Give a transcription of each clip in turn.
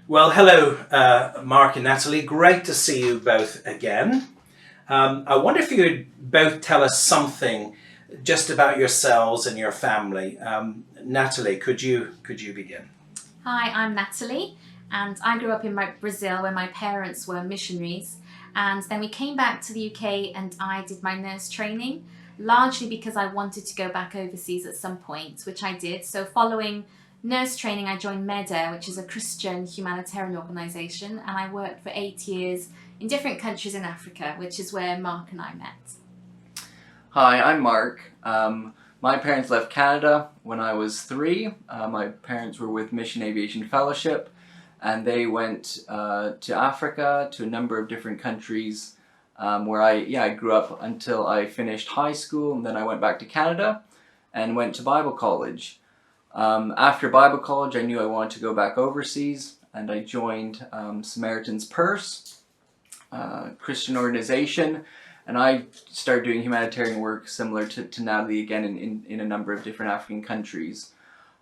Well, hello, Mark and Natalie. Great to see you both again. I wonder if you could both tell us something just about yourselves and your family. Natalie, could you begin? Hi, I'm Natalie, and I grew up in Brazil where my parents were missionaries. And then we came back to the UK and I did my nurse training, largely because I wanted to go back overseas at some point, which I did. So, following nurse training, I joined MEDA, which is a Christian humanitarian organisation, and I worked for 8 years in different countries in Africa, which is where Mark and I met. Hi, I'm Mark. My parents left Canada when I was 3. My parents were with Mission Aviation Fellowship, and they went to Africa, to a number of different countries, where I grew up until I finished high school, and then I went back to Canada and went to Bible college. After Bible college, I knew I wanted to go back overseas, and I joined Samaritan's Purse, Christian organization. And I started doing humanitarian work similar to Natalie again in a number of different African countries.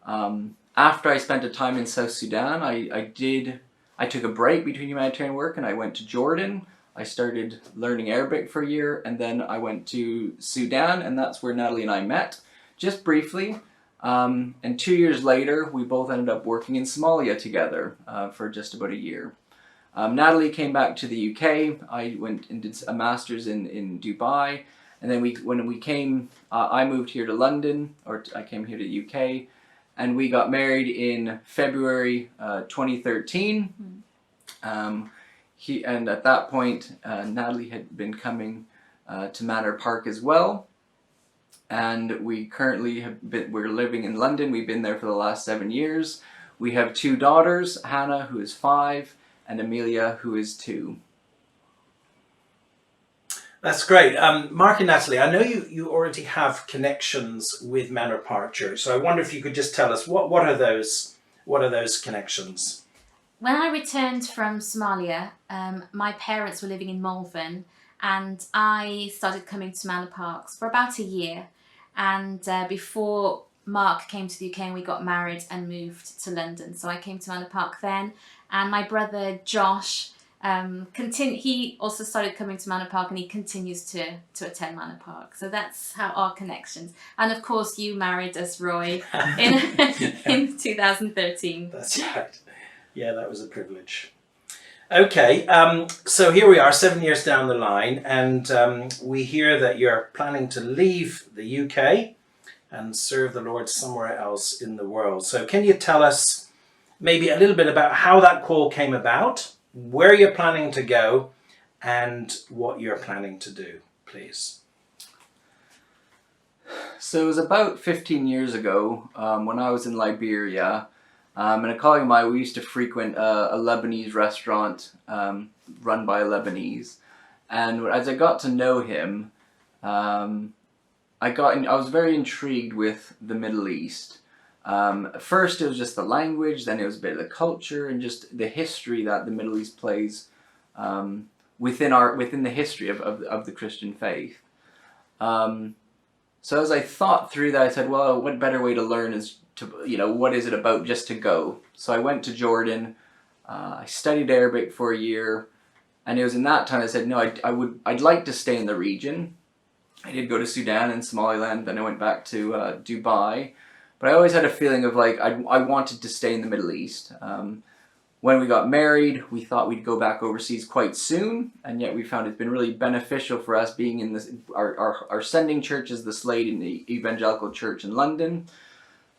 After I spent a time in South Sudan, I took a break between humanitarian work and I went to Jordan. I started learning Arabic for a year, and then I went to Sudan, and that's where Natalie and I met, just briefly. And 2 years later, we both ended up working in Somalia together for just about a year. Natalie came back to the UK. I went and did a master's in Dubai, and then I moved here to London, I came here to the UK, and we got married in February 2013. And at that point, Natalie had been coming to Manor Park as well, and we're living in London. We've been there for the last 7 years. We have 2 daughters, Hannah, who is 5, and Amelia, who is 2. That's great. Mark and Natalie, I know you already have connections with Manor Park Church, so I wonder if you could just tell us what are those connections? When I returned from Somalia, my parents were living in Malvern, and I started coming to Manor Parks for about a year. And before Mark came to the UK and we got married and moved to London, so I came to Manor Park then. And my brother Josh, he also started coming to Manor Park, and he continues to attend Manor Park. So that's how our connections. And of course, you married us, Roy, in in 2013. That's right. Yeah, that was a privilege. Okay, so here we are, 7 years down the line, and we hear that you're planning to leave the UK and serve the Lord somewhere else in the world. So can you tell us maybe a little bit about how that call came about, where you're planning to go, and what you're planning to do, please? So it was about 15 years ago when I was in Liberia, and a colleague of mine, we used to frequent a Lebanese restaurant run by a Lebanese. And as I got to know him, I was very intrigued with the Middle East. First it was just the language, then it was a bit of the culture and just the history that the Middle East plays within the history of the Christian faith. So as I thought through that, I said, well, what better way to learn is what is it about just to go? So I went to Jordan, I studied Arabic for a year, and it was in that time I said, no, I'd like to stay in the region. I did go to Sudan and Somaliland, then I went back to Dubai. But I always had a feeling of I wanted to stay in the Middle East. When we got married, we thought we'd go back overseas quite soon, and yet we found it's been really beneficial for us being in this. Our sending church is the Slade Evangelical Church in London,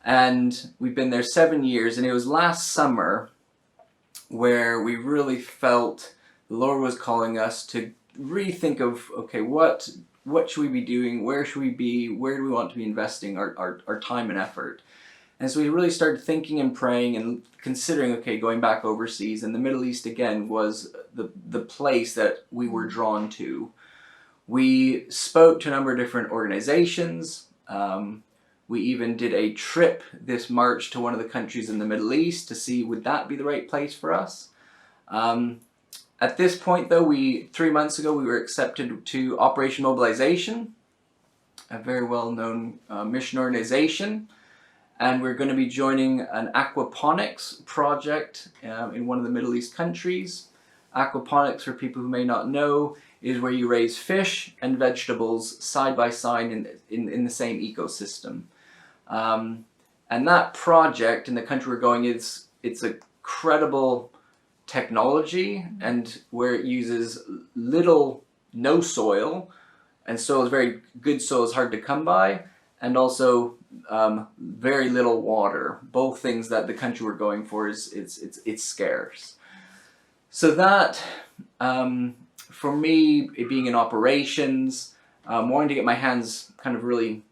and we've been there 7 years. And it was last summer where we really felt the Lord was calling us to rethink of, okay, what should we be doing? Where should we be? Where do we want to be investing our time and effort? And so we really started thinking and praying and considering, okay, going back overseas. And the Middle East, again, was the place that we were drawn to. We spoke to a number of different organizations. We even did a trip this March to one of the countries in the Middle East to see would that be the right place for us. At this point, though, 3 months ago, we were accepted to Operation Mobilization, a very well-known mission organization. and we're going to be joining an aquaponics project in one of the Middle East countries. Aquaponics, for people who may not know, is where you raise fish and vegetables side by side in the same ecosystem. And that project in the country we're going, it's a credible technology, and where it uses no soil, and soil is very good soil is hard to come by, and also very little water. Both things that the country we're going for it's scarce. So that for me, it being in operations, wanting to get my hands kind of really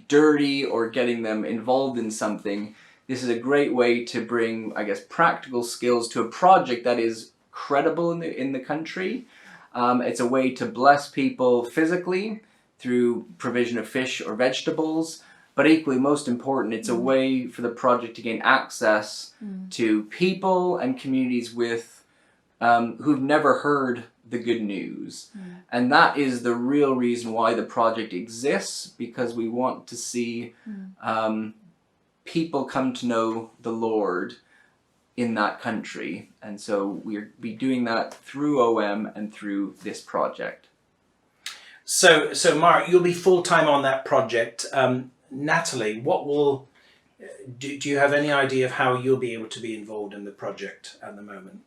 dirty or getting them involved in something, this is a great way to bring, I guess, practical skills to a project that is credible in the country. It's a way to bless people physically through provision of fish or vegetables, but equally, most important, it's a way for the project to gain access to people and communities with who've never heard the good news. And that is the real reason why the project exists, because we want to see people come to know the Lord in that country. And so we'll be doing that through OM and through this project. So Mark, you'll be full-time on that project. Natalie, do you have any idea of how you'll be able to be involved in the project at the moment?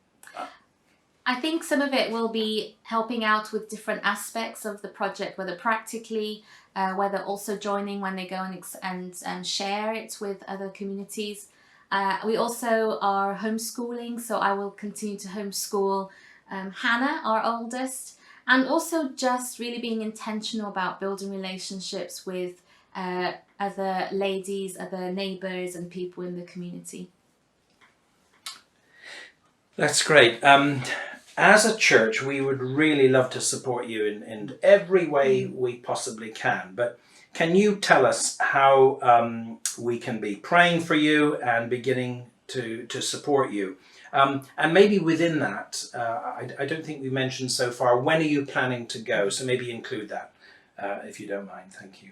I think some of it will be helping out with different aspects of the project, whether practically, whether also joining when they go and share it with other communities. We also are homeschooling, so I will continue to homeschool Hannah, our oldest, and also just really being intentional about building relationships with other ladies, other neighbours and people in the community. That's great. As a church, we would really love to support you in every way we possibly can. But can you tell us how we can be praying for you and beginning to support you? And maybe within that, I don't think we mentioned so far, when are you planning to go? So maybe include that, if you don't mind. Thank you.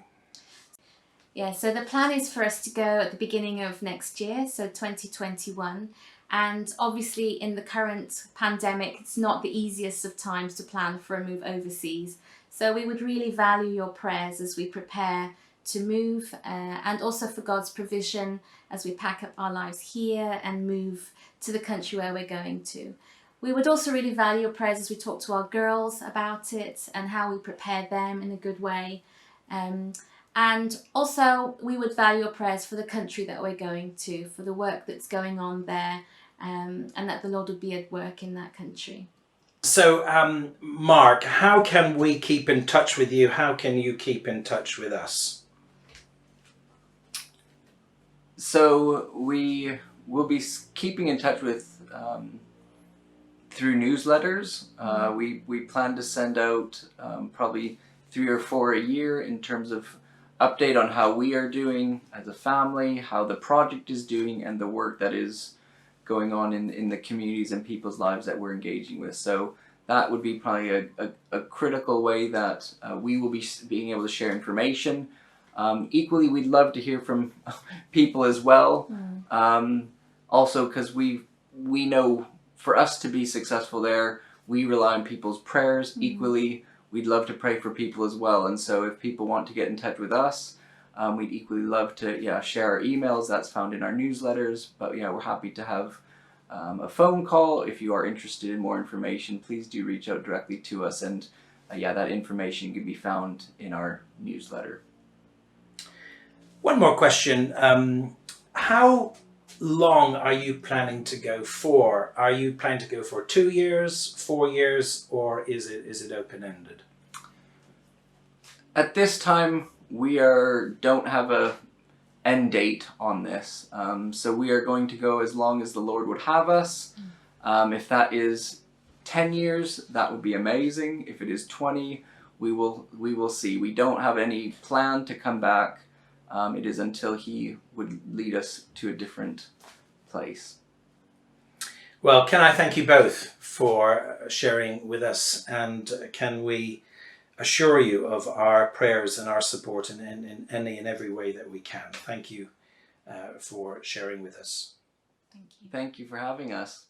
Yeah, so the plan is for us to go at the beginning of next year, so 2021. And obviously in the current pandemic, it's not the easiest of times to plan for a move overseas. So we would really value your prayers as we prepare to move, and also for God's provision as we pack up our lives here and move to the country where we're going to. We would also really value your prayers as we talk to our girls about it and how we prepare them in a good way. And also we would value your prayers for the country that we're going to, for the work that's going on there, and that the Lord would be at work in that country. So, Mark, how can we keep in touch with you? How can you keep in touch with us? So we will be keeping in touch with through newsletters. We plan to send out probably 3 or 4 a year in terms of update on how we are doing as a family, how the project is doing, and the work that is going on in the communities and people's lives that we're engaging with. So that would be probably a critical way that we will be being able to share information. Equally, we'd love to hear from people as well. Also, because we know for us to be successful there, we rely on people's prayers. Equally, we'd love to pray for people as well. And so if people want to get in touch with us, we'd equally love to share our emails. That's found in our newsletters. But we're happy to have a phone call. If you are interested in more information, please do reach out directly to us. And that information can be found in our newsletter. One more question. How long are you planning to go for? Are you planning to go for 2 years, 4 years, or is it open-ended? At this time, we don't have a end date on this. So we are going to go as long as the Lord would have us. If that is 10 years, that would be amazing. If it is 20, we will see. We don't have any plan to come back. It is until He would lead us to a different place. Well, can I thank you both for sharing with us, and can we assure you of our prayers and our support in any and every way that we can. Thank you for sharing with us. Thank you. Thank you for having us.